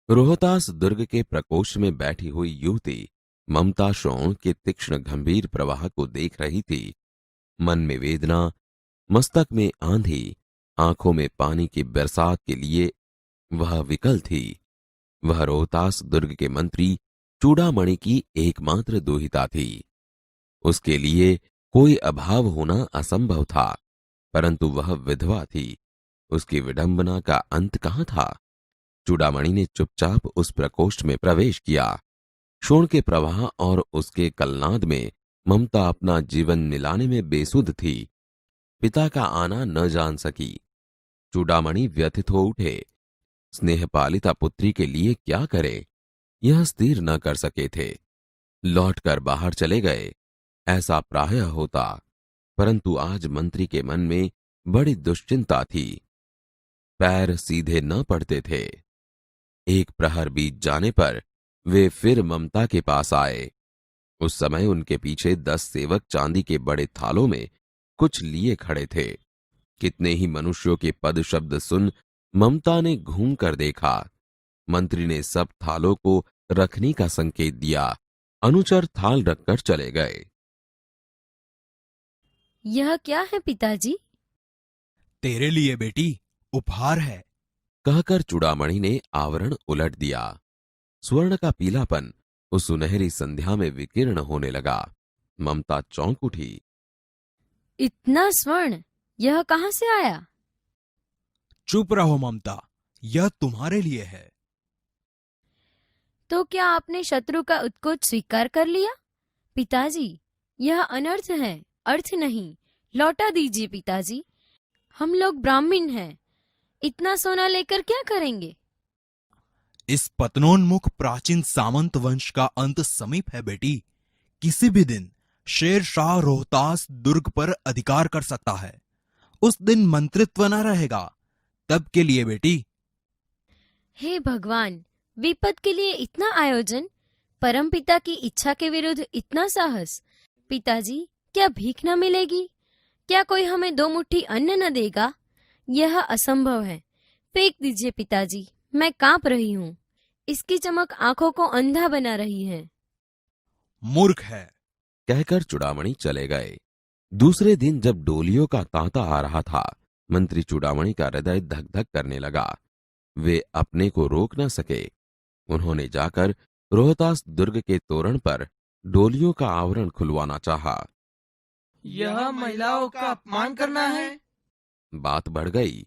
रोहतास दुर्ग के प्रकोष्ठ में बैठी हुई युवती ममता शोण के तीक्ष्ण गंभीर प्रवाह को देख रही थी। मन में वेदना, मस्तक में आंधी, आंखों में पानी की बरसात के लिए वह विकल थी। वह रोहतास दुर्ग के मंत्री चूड़ामणि की एकमात्र दुहिता थी। उसके लिए कोई अभाव होना असंभव था, परंतु वह विधवा थी। उसकी विडंबना का अंत कहां था? चूड़ामणि ने चुपचाप उस प्रकोष्ठ में प्रवेश किया। शोण के प्रवाह और उसके कलनाद में ममता अपना जीवन निलाने में बेसुध थी। पिता का आना न जान सकी। चूड़ामणि व्यथित हो उठे। स्नेहपालिता पुत्री के लिए क्या करे, यह स्थिर न कर सके थे। लौटकर बाहर चले गए, ऐसा प्रायः होता, परंतु आज मंत्री के मन में बड़ी दुश्चिंता थी। पैर सीधे न पड़ते थे। एक प्रहर बीत जाने पर वे फिर ममता के पास आए। उस समय उनके पीछे 10 सेवक चांदी के बड़े थालों में कुछ लिए खड़े थे। कितने ही मनुष्यों के पद शब्द सुन ममता ने घूम कर देखा। मंत्री ने सब थालों को रखने का संकेत दिया। अनुचर थाल रखकर चले गए। यह क्या है पिताजी? तेरे लिए बेटी, उपहार है। कहकर चूड़ामणि ने आवरण उलट दिया। स्वर्ण का पीलापन उस सुनहरी संध्या में विकीर्ण होने लगा। ममता चौंक उठी। इतना स्वर्ण यह कहां से आया? चुप रहो ममता, यह तुम्हारे लिए है। तो क्या आपने शत्रु का उत्कोच स्वीकार कर लिया? पिताजी, यह अनर्थ है, अर्थ नहीं। लौटा दीजिए पिताजी। हम लोग ब्राह्मण हैं, इतना सोना लेकर क्या करेंगे? इस पतनोन्मुख प्राचीन सामंत वंश का अंत समीप है बेटी। किसी भी दिन शेर शाह रोहतास दुर्ग पर अधिकार कर सकता है। उस दिन मंत्रित्व न रहेगा। तब के लिए बेटी। हे भगवान, विपद के लिए इतना आयोजन, परमपिता की इच्छा के विरुद्ध इतना साहस। पिताजी, क्या भीख न मिलेगी? क्या कोई हमें 2 मुट्ठी अन्न न देगा? यह असंभव है। फेंक दीजिए पिताजी, मैं कांप रही हूँ। इसकी चमक आंखों को अंधा बना रही है। मूर्ख है, कहकर चूड़ामणि चले गए। दूसरे दिन जब डोलियों का तांता आ रहा था, मंत्री चूड़ामणि का हृदय धक धक करने लगा। वे अपने को रोक न सके। उन्होंने जाकर रोहतास दुर्ग के तोरण पर डोलियों का आवरण खुलवाना चाहा। यह महिलाओं का अपमान करना है। बात बढ़ गई।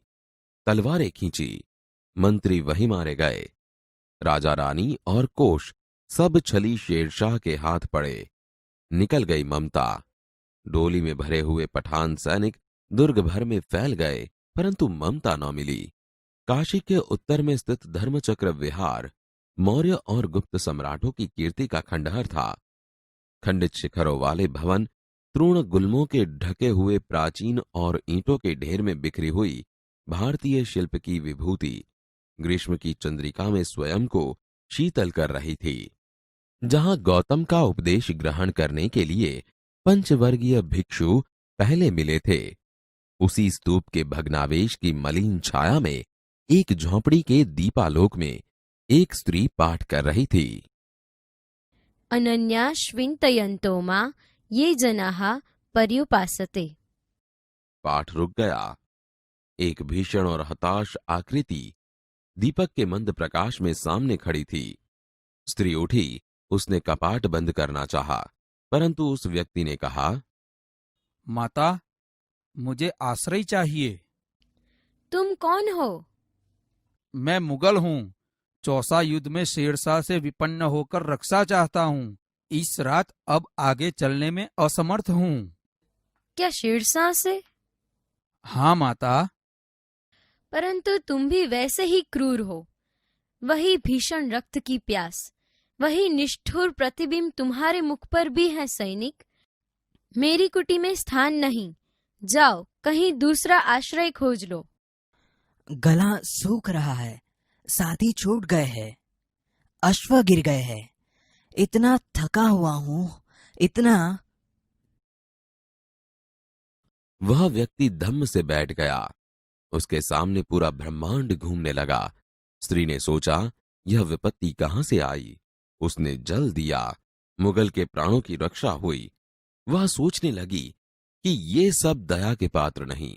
तलवारें खींची। मंत्री वहीं मारे गए। राजा रानी और कोष सब छली शेरशाह के हाथ पड़े। निकल गई ममता। डोली में भरे हुए पठान सैनिक दुर्ग भर में फैल गए, परंतु ममता न मिली। काशी के उत्तर में स्थित धर्मचक्र विहार मौर्य और गुप्त सम्राटों की कीर्ति का खंडहर था। खंडित शिखरों वाले भवन, तृण गुल्मों के ढके हुए प्राचीन और ईंटों के ढेर में बिखरी हुई भारतीय शिल्प की विभूति ग्रीष्म की चंद्रिका में स्वयं को शीतल कर रही थी। जहां गौतम का उपदेश ग्रहण करने के लिए पंचवर्गीय भिक्षु पहले मिले थे, उसी स्तूप के भग्नावेश की मलिन छाया में एक झोंपड़ी के दीपालोक में एक स्त्री पाठ कर रही थी। अनन्याश्विन्तयन्तो मां ये जनाः पर्युपासते। पाठ रुक गया। एक भीषण और हताश आकृति दीपक के मंद प्रकाश में सामने खड़ी थी। स्त्री उठी। उसने कपाट बंद करना चाहा, परंतु उस व्यक्ति ने कहा, माता, मुझे आश्रय चाहिए। तुम कौन हो? मैं मुगल हूँ। चौसा युद्ध में शेरशाह से विपन्न होकर रक्षा चाहता हूँ। इस रात अब आगे चलने में असमर्थ हूँ। क्या शेरशाह से? हाँ माता। परंतु तुम भी वैसे ही क्रूर हो। वही भीषण रक्त की प्यास, वही निष्ठुर प्रतिबिंब तुम्हारे मुख पर भी है सैनिक। मेरी कुटी में स्थान नहीं, जाओ कहीं दूसरा आश्रय खोज लो। गला सूख रहा है, साथी छूट गए हैं, अश्व गिर गए हैं, इतना थका हुआ हूं, इतना। वह व्यक्ति धम्म से बैठ गया। उसके सामने पूरा ब्रह्मांड घूमने लगा। स्त्री ने सोचा यह विपत्ति कहां से आई? उसने जल दिया, मुगल के प्राणों की रक्षा हुई। वह सोचने लगी कि ये सब दया के पात्र नहीं,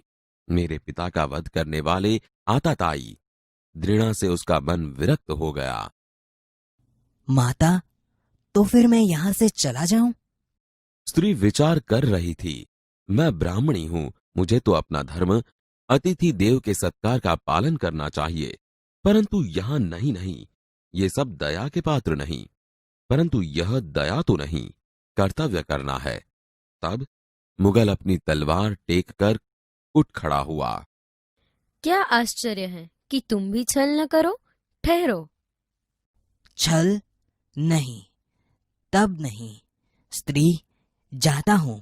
मेरे पिता का वध करने वाले आताताई। घृणा से उसका मन विरक्त हो गया। माता, तो फिर मैं यहाँ से चला जाऊं? स्त्री विचार कर रही थी, मैं ब्राह्मणी हूं, मुझे तो अपना धर्म अतिथि देव के सत्कार का पालन करना चाहिए, परंतु यहां नहीं, ये सब दया के पात्र नहीं। परंतु यह दया तो नहीं, कर्तव्य करना है। तब मुगल अपनी तलवार टेक कर उठ खड़ा हुआ। क्या आश्चर्य है कि तुम भी छल न करो। ठहरो। छल नहीं, तब नहीं। स्त्री, जाता हूं।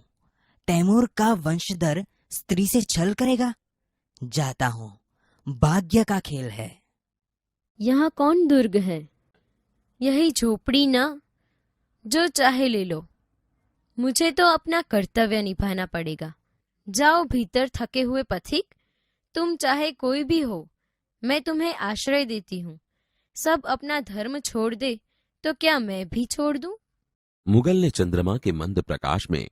तैमूर का वंशधर स्त्री से छल करेगा? जाता हूं, भाग्य का खेल है। यहाँ कौन दुर्ग है? यही झोपड़ी ना? जो चाहे ले लो, मुझे तो अपना कर्तव्य निभाना पड़ेगा। जाओ भीतर थके हुए पथिक, तुम चाहे कोई भी हो, मैं तुम्हें आश्रय देती हूँ। सब अपना धर्म छोड़ दे तो क्या मैं भी छोड़ दूं? मुगल ने चंद्रमा के मंद प्रकाश में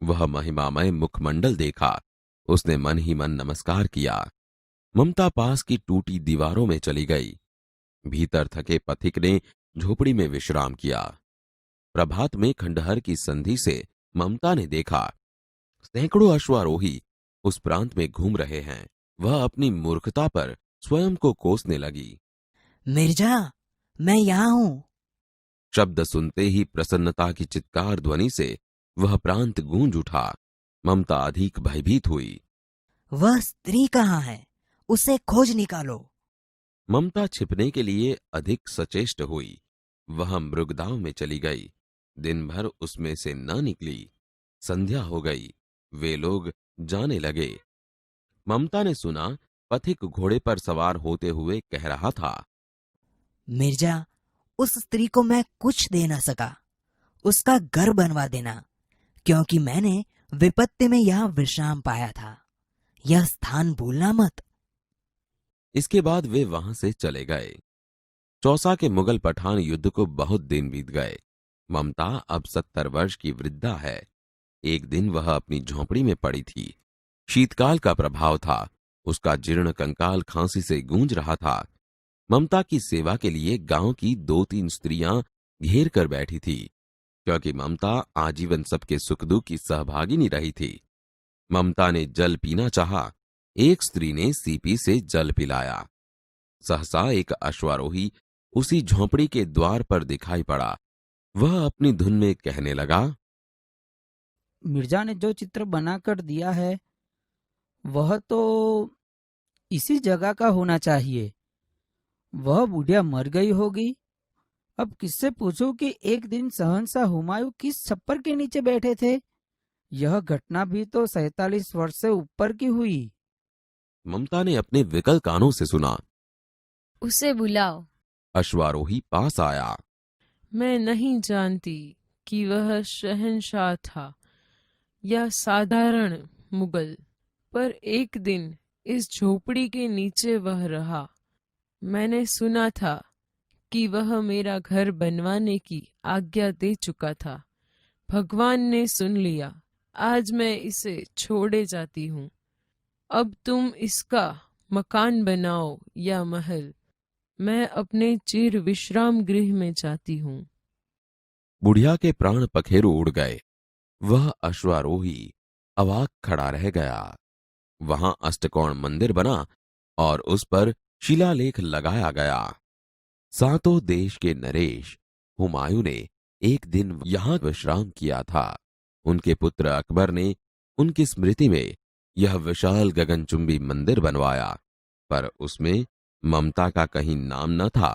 वह महिमामय मुखमंडल देखा। उसने मन ही मन नमस्कार किया। ममता पास की टूटी दीवारों में चली गई। भीतर थके पथिक ने झोपड़ी में विश्राम किया। प्रभात में खंडहर की संधि से ममता ने देखा, सैकड़ों अश्वारोही उस प्रांत में घूम रहे हैं। वह अपनी मूर्खता पर स्वयं को कोसने लगी। मिर्जा, मैं यहाँ हूं। शब्द सुनते ही प्रसन्नता की चित्कार ध्वनि से वह प्रांत गूंज उठा। ममता अधिक भयभीत हुई। वह स्त्री कहाँ है? उसे खोज निकालो। ममता छिपने के लिए अधिक सचेष्ट हुई। वह मृगदाव में चली गई। दिन भर उसमें से न निकली। संध्या हो गई। वे लोग जाने लगे। ममता ने सुना पथिक घोड़े पर सवार होते हुए कह रहा था, मिर्जा, उस स्त्री को मैं कुछ दे न सका। उसका घर बनवा देना, क्योंकि मैंने विपत्ति में यह विश्राम पाया था। यह स्थान भूलना मत। इसके बाद वे वहां से चले गए। चौसा के मुगल पठान युद्ध को बहुत दिन बीत गए। ममता अब 70 वर्ष की वृद्धा है। एक दिन वह अपनी झोंपड़ी में पड़ी थी। शीतकाल का प्रभाव था। उसका जीर्ण कंकाल खांसी से गूंज रहा था। ममता की सेवा के लिए गांव की 2-3 स्त्रियां घेर कर बैठी थी, क्योंकि ममता आजीवन सबके सुख दुख की सहभागिनी रही थी। ममता ने जल पीना चाहा। एक स्त्री ने सीपी से जल पिलाया। सहसा एक अश्वारोही उसी झोंपड़ी के द्वार पर दिखाई पड़ा। वह अपनी धुन में कहने लगा, मिर्जा ने जो चित्र बनाकर दिया है वह तो इसी जगह का होना चाहिए। वह बुढ़िया मर गई होगी। अब किससे पूछूं कि एक दिन शहंशाह हुमायूं किस छप्पर के नीचे बैठे थे। यह घटना भी तो 47 वर्ष से ऊपर की हुई। ममता ने अपने विकल कानों से सुना। उसे बुलाओ। अश्वारोही पास आया। मैं नहीं जानती कि वह शहंशाह था या साधारण मुगल, पर एक दिन इस झोपड़ी के नीचे वह रहा। मैंने सुना था कि वह मेरा घर बनवाने की आज्ञा दे चुका था। भगवान ने सुन लिया। आज मैं इसे छोड़े जाती हूँ। अब तुम इसका मकान बनाओ या महल। मैं अपने चिर विश्राम गृह में जाती हूँ। बुढ़िया के प्राण पखेरु उड़ गए। वह अश्वारोही अवाक खड़ा रह गया। वहां अष्टकोण मंदिर बना और उस पर शिलालेख लगाया गया। 7 देश के नरेश हुमायूं ने एक दिन यहां विश्राम किया था। उनके पुत्र अकबर ने उनकी स्मृति में यह विशाल गगनचुंबी मंदिर बनवाया, पर उसमें ममता का कहीं नाम न था।